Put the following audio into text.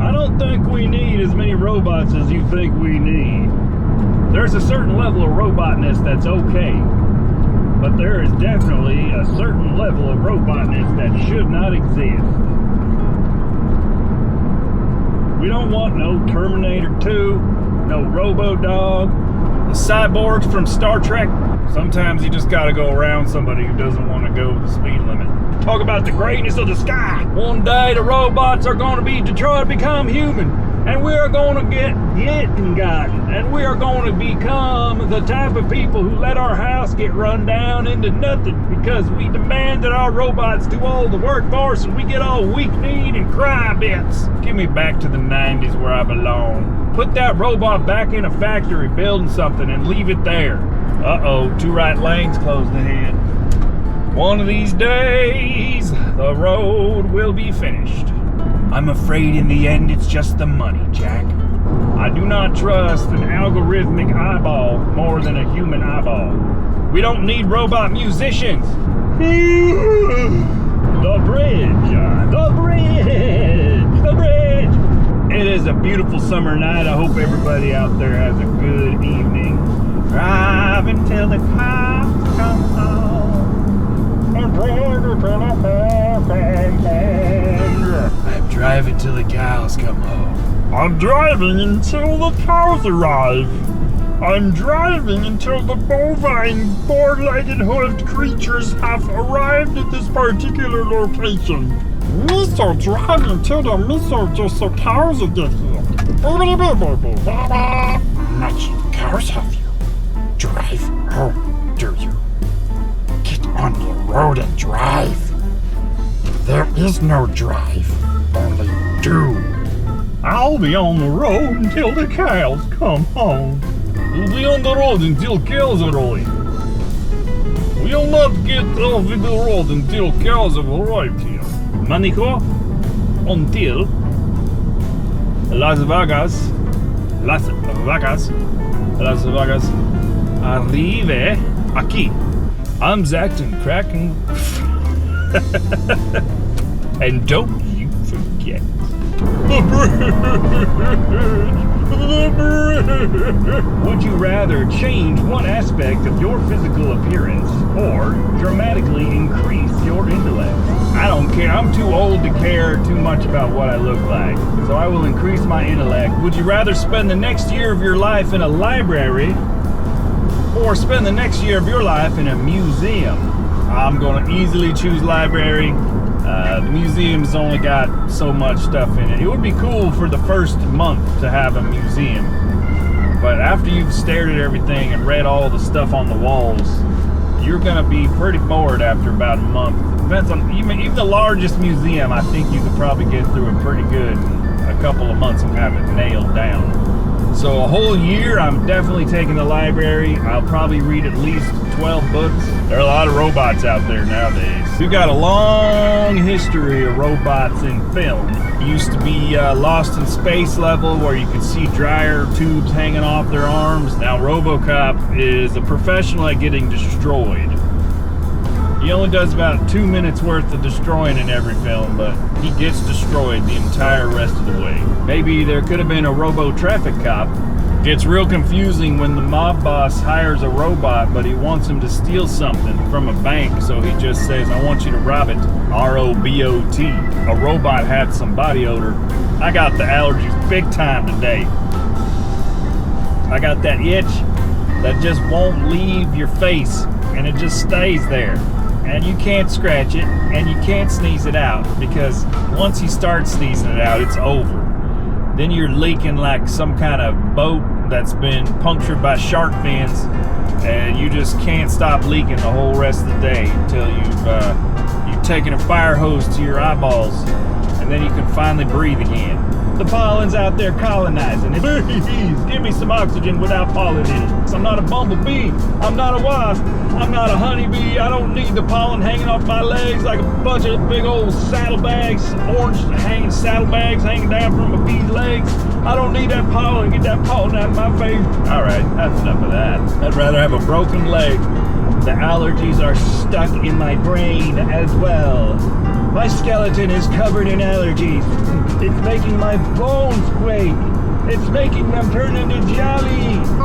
I don't think we need as many robots as you think we need. There's a certain level of robotness that's okay, but there is definitely a certain level of robotness that should not exist. We don't want no Terminator 2, no Robo-Dog, the cyborgs from Star Trek. Sometimes you just gotta go around somebody who doesn't want to go the speed limit. Talk about the greatness of the sky. One day the robots are going to be Detroit, become human, and we are going to get gotten, and we are going to become the type of people who let our house get run down into nothing because we demand that our robots do all the work for us and we get all weak-kneed and cry bits. Give me back to the 90s where I belong. Put that robot back in a factory building something and leave it there. Uh-oh, 2 right lanes closed ahead. One of these days, the road will be finished. I'm afraid in the end it's just the money, Jack. I do not trust an algorithmic eyeball more than a human eyeball. We don't need robot musicians. The bridge, the bridge, the bridge. It is a beautiful summer night. I hope everybody out there has a good evening. Drive until the cops come home. I'm driving till the cows come home. I'm driving until the cows arrive. I'm driving until the bovine, four-legged hoofed creatures have arrived at this particular location. Me so driving till the miso just so cows will get here. Much cows have you. Drive home, do you? Get on the road and drive. There is no drive, only do. I'll be on the road until the cows come home. We'll be on the road until cows arrive. We'll not get off the road until cows have arrived here. Manico, until Las Vegas arrive aquí. I'm Zacton Kraken. And don't you forget the bridge. Would you rather change one aspect of your physical appearance or dramatically increase your intellect? I don't care. I'm too old to care too much about what I look like, so I will increase my intellect. Would you rather spend the next year of your life in a library or spend the next year of your life in a museum? I'm going to easily choose library. The museum's only got so much stuff in it. It would be cool for the first month to have a museum, but after you've stared at everything and read all the stuff on the walls, you're going to be pretty bored after about a month. Depends on, even the largest museum, I think you could probably get through it pretty good in a couple of months and have it nailed down. So a whole year, I'm definitely taking the library. I'll probably read at least 12 books. There are a lot of robots out there nowadays. We've got a long history of robots in film. It used to be Lost in Space level where you could see dryer tubes hanging off their arms. Now RoboCop is a professional at getting destroyed. He only does about 2 minutes worth of destroying in every film, but he gets destroyed the entire rest of the way. Maybe there could have been a robo-traffic cop. It's real confusing when the mob boss hires a robot, but he wants him to steal something from a bank, so he just says, I want you to rob it. R-O-B-O-T. A robot had some body odor. I got the allergies big time today. I got that itch that just won't leave your face, and it just stays there. And you can't scratch it, and you can't sneeze it out, because once you start sneezing it out, it's over. Then you're leaking like some kind of boat that's been punctured by shark fins, and you just can't stop leaking the whole rest of the day until you've taken a fire hose to your eyeballs, and then you can finally breathe again. The pollen's out there colonizing it. Please, give me some oxygen without pollen in it. I'm not a bumblebee. I'm not a wasp. I'm not a honeybee. I don't need the pollen hanging off my legs like a bunch of big old saddlebags, orange hanging saddlebags hanging down from a bee's legs. I don't need that pollen. Get that pollen out of my face. All right, that's enough of that. I'd rather have a broken leg. The allergies are stuck in my brain as well. My skeleton is covered in allergies. It's making my bones quake. It's making them turn into jelly.